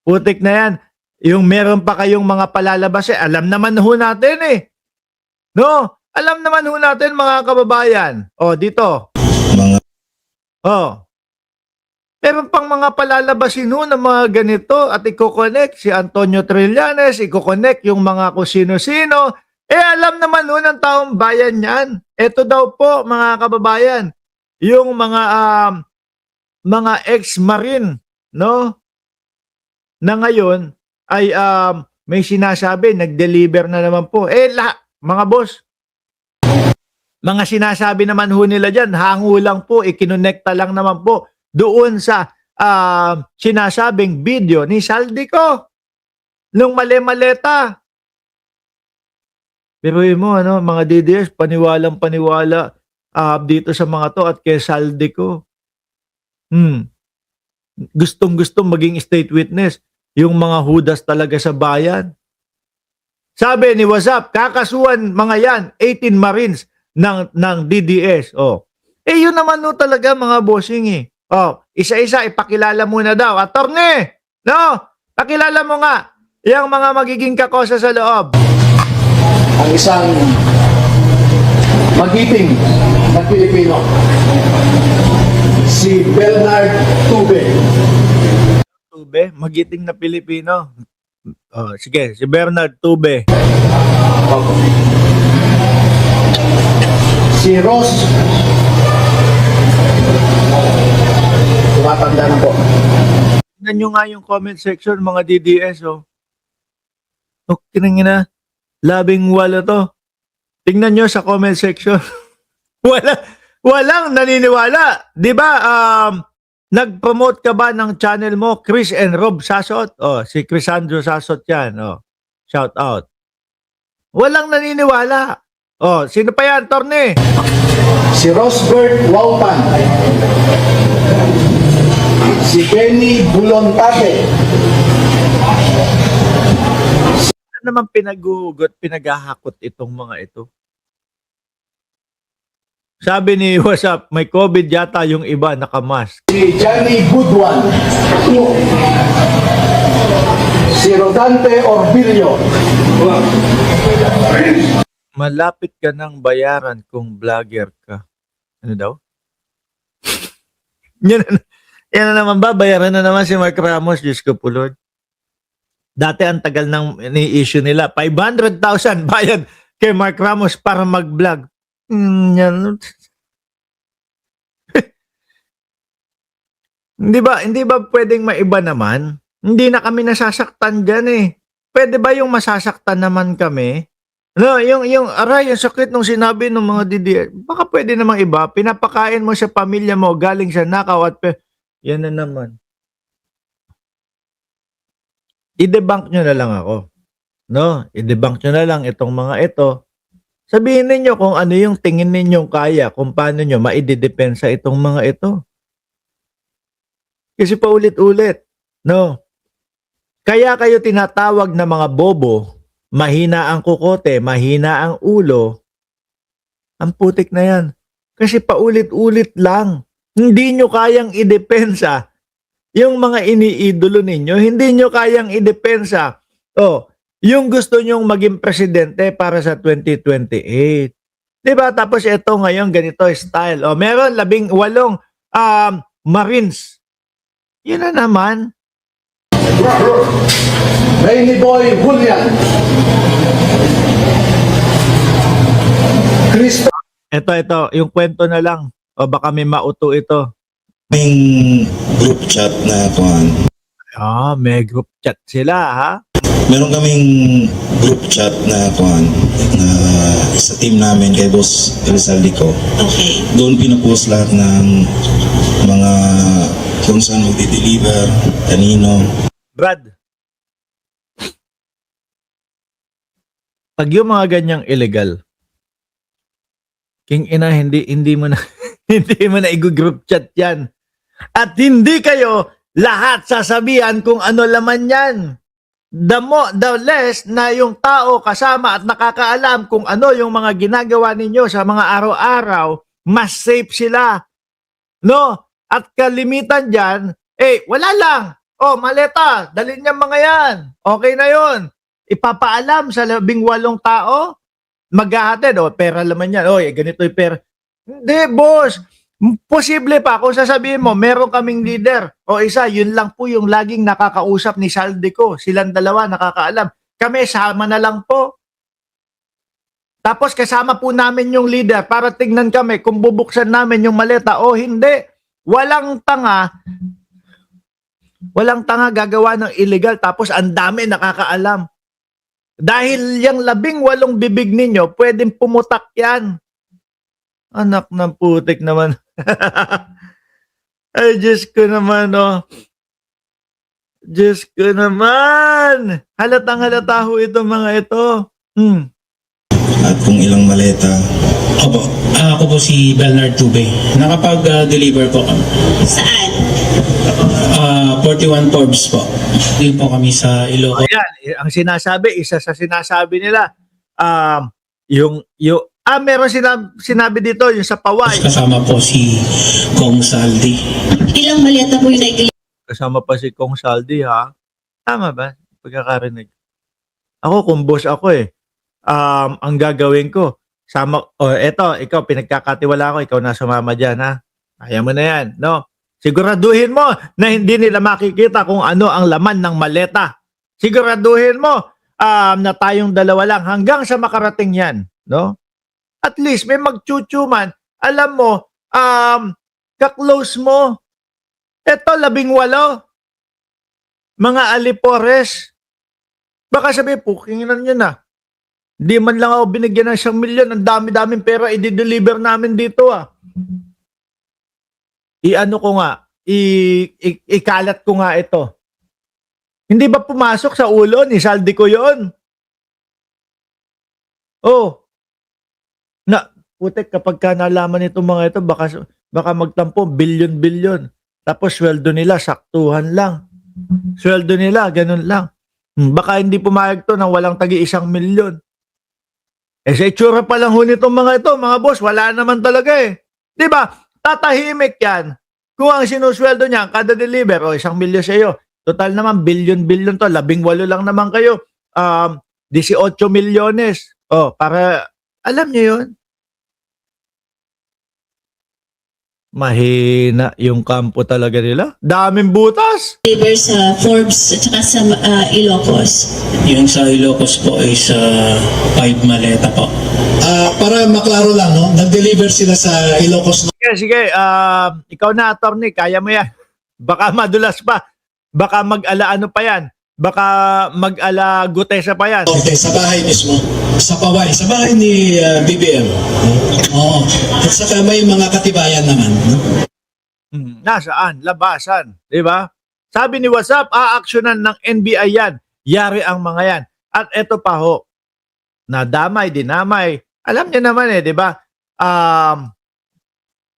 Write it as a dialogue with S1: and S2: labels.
S1: Putik na yan. Yung meron pa kayong mga palalabas alam naman ho natin eh. No? Alam naman ho natin mga kababayan. O, dito.
S2: Mga
S1: O. Meron pang mga palalabasin ho ng mga ganito at i-connect si Antonio Trillanes, i-connect yung mga kung sino-sino. Alam naman ho ng taong bayan yan. Ito daw po mga kababayan, yung mga ex-marine, no? Na ngayon ay may sinasabi, nag-deliver na naman po. Mga boss, mga sinasabi naman ho nila dyan, hango lang po, ikinonekta lang naman po doon sa sinasabing video ni Saldico nung mali-maleta. Pero mo, ano, mga DDS, paniwalang paniwala dito sa mga to at kay Saldico. Gustong-gustong maging state witness yung mga hudas talaga sa bayan. Sabi ni WhatsApp, kakasuhan mga yan, 18 Marines ng DDS. Yun naman no talaga mga bossing eh. Isa-isa ipakilala muna daw. Attorney, no? Pakilala mo nga yung mga magiging kakosa sa loob.
S3: Ang isang magiting na Pilipino, si Bernard Tube.
S1: Tube, magiting na Pilipino. Sige, si Bernard Tube.
S3: Si Ross, tumatanda na po.
S1: Tingnan nyo nga yung comment section mga DDS. Kinangina, labing wala to. Tingnan nyo sa comment section. Walang naniniwala. Di ba, nag-promote ka ba ng channel mo, Chris and Rob Sasot? Si Crisandro Sasot yan. Shout out. Walang naniniwala. Sino pa yan, Torne?
S3: Si Rosbert Wautan. Si Benny Bulontate.
S1: Ano naman pinaguhugot, pinagahakot itong mga ito? Sabi ni WhatsApp, may COVID yata yung iba, nakamask.
S3: Si Johnny Goodwan. Si Rodante Orbilio.
S1: Malapit ka ng bayaran kung vlogger ka. Ano daw? yan na naman ba? Bayaran na naman si Mark Ramos. Diyos ko po, Lord. Dati ang tagal ng ni-issue nila. 500,000 bayad kay Mark Ramos para mag-vlog. Yan. Hindi ba pwedeng maiba naman? Hindi na kami nasasaktan dyan eh. Pwede ba yung masasaktan naman kami? No, yung sakit nung sinabi ng mga DDS, baka pwede namang iba, pinapakain mo sa pamilya mo galing sa nakaw at yan na naman. I-debunk nyo na lang ako. No, i-debunk nyo na lang itong mga ito. Sabihin ninyo kung ano yung tingin ninyong kaya, kung paano nyo maidedepensa itong mga ito. Kasi paulit-ulit, no? Kaya kayo tinatawag na mga bobo, mahina ang kukote, mahina ang ulo, ang putik na yan. Kasi paulit-ulit lang. Hindi nyo kayang idepensa yung mga iniidolo ninyo. Hindi nyo kayang idepensa. Yung gusto nyong maging presidente para sa 2028. Diba? Tapos ito ngayon, ganito style. Meron 18 Marines. Yun na naman.
S3: Rainy Boy Julian. Cristo.
S1: Ito, yung kwento na lang. Baka may mauto ito.
S2: may group chat na kuhan.
S1: May group chat sila, ha?
S2: Meron kaming group chat na kuhan na sa team namin kay Boss Rizaldico.
S4: Okay.
S2: Doon pinupost lahat ng mga kung saan magdi-deliver, kanino.
S1: Brad, pag yung mga ganyang illegal, king ina, hindi mo na hindi mo na i-group chat yan. At hindi kayo lahat sasabihan kung ano laman yan. The less na yung tao kasama at nakakaalam kung ano yung mga ginagawa ninyo sa mga araw-araw, mas safe sila. No? At kalimitan dyan, wala lang. Oh, maleta, dalhin niya mga yan. Okay na yon. Ipapaalam sa 18 tao, maghahatid, pera laman yan. Ganito yung pera. Hindi, boss. Posible pa kung sasabihin mo, meron kaming leader. Isa, yun lang po yung laging nakakausap ni Saldico. Silang dalawa nakakaalam. Kami, sama na lang po. Tapos kasama po namin yung leader para tignan kami kung bubuksan namin yung maleta o hindi. Walang tanga gagawa ng illegal tapos ang dami nakakaalam. Dahil yung 18 bibig ninyo, pwedeng pumutak yan. Anak ng putik naman. Ay, Diyos ko naman, Diyos ko naman. Halatang halata ho ito mga ito.
S2: At kung ilang maleta.
S4: Opo. Ako po si Bernard Tube. Nakapag-deliver po kami.
S5: Saan?
S4: 41 Forbes po. Doon po kami sa Ilocos.
S1: Ayan, ang sinasabi, isa sa sinasabi nila, meron sinabi dito, yung sa Paway.
S4: Kasama po si Kong Saldi.
S5: Ilang maleta po yung naideliver?
S1: Kasama pa si Kong Saldi, ha? Tama ba? Pagkakarinig. Ako, kung boss ako ang gagawin ko, eto, ikaw, pinagkakatiwala ko, ikaw na sumama dyan, ha? Kaya mo na yan, no? Siguraduhin mo na hindi nila makikita kung ano ang laman ng maleta. Siguraduhin mo na tayong dalawa lang hanggang sa makarating yan, no? At least may magchuchuman, alam mo, ka-close mo. Eto, 18. Mga alipores. Baka sabihin, pukinginan nyo na. Hindi man lang ako binigyan ng 1,000,000. Ang dami-daming pera i-deliver namin dito, I-ano ko nga, ikalat ko nga ito. Hindi ba pumasok sa ulo ni Saldico yun? Putek, kapag ka nalaman itong mga ito, baka magtampo, bilyon-bilyon. Tapos sweldo nila, saktuhan lang. Sweldo nila, ganun lang. Baka hindi pumayag to nang walang tagi 1,000,000. Sa itsura pa lang ho nitong mga ito, mga boss, wala naman talaga Di ba? Tatahimik yan. Kung ang sinusweldo niya, kada deliver, 1,000,000 sa iyo. Total naman, bilyon-bilyon to. 18 lang naman kayo. 18 milyones. Para, alam niyo yun? Mahina yung kampo talaga nila. Daming butas.
S5: Sa Forbes at saka sa Ilocos.
S4: Yung sa Ilocos po ay sa 5 maleta po.
S6: Para maklaro lang, no? Nag-deliver sila sa Ilocos.
S1: Sige. Ikaw na, attorney. Kaya mo yan. Baka madulas pa. Baka mag-ala-ano pa yan. Baka mag-ala gutesa pa yan.
S6: Okay, sa bahay mismo. Sa Paway. Sa bahay ni BBM. Oo. At saka may mga katibayan naman.
S1: Nasaan? Labasan. Di ba? Sabi ni WhatsApp, aaksyonan ng NBI yan. Yari ang mga yan. At eto pa ho. Nadamay, dinamay. Alam niyo naman di ba?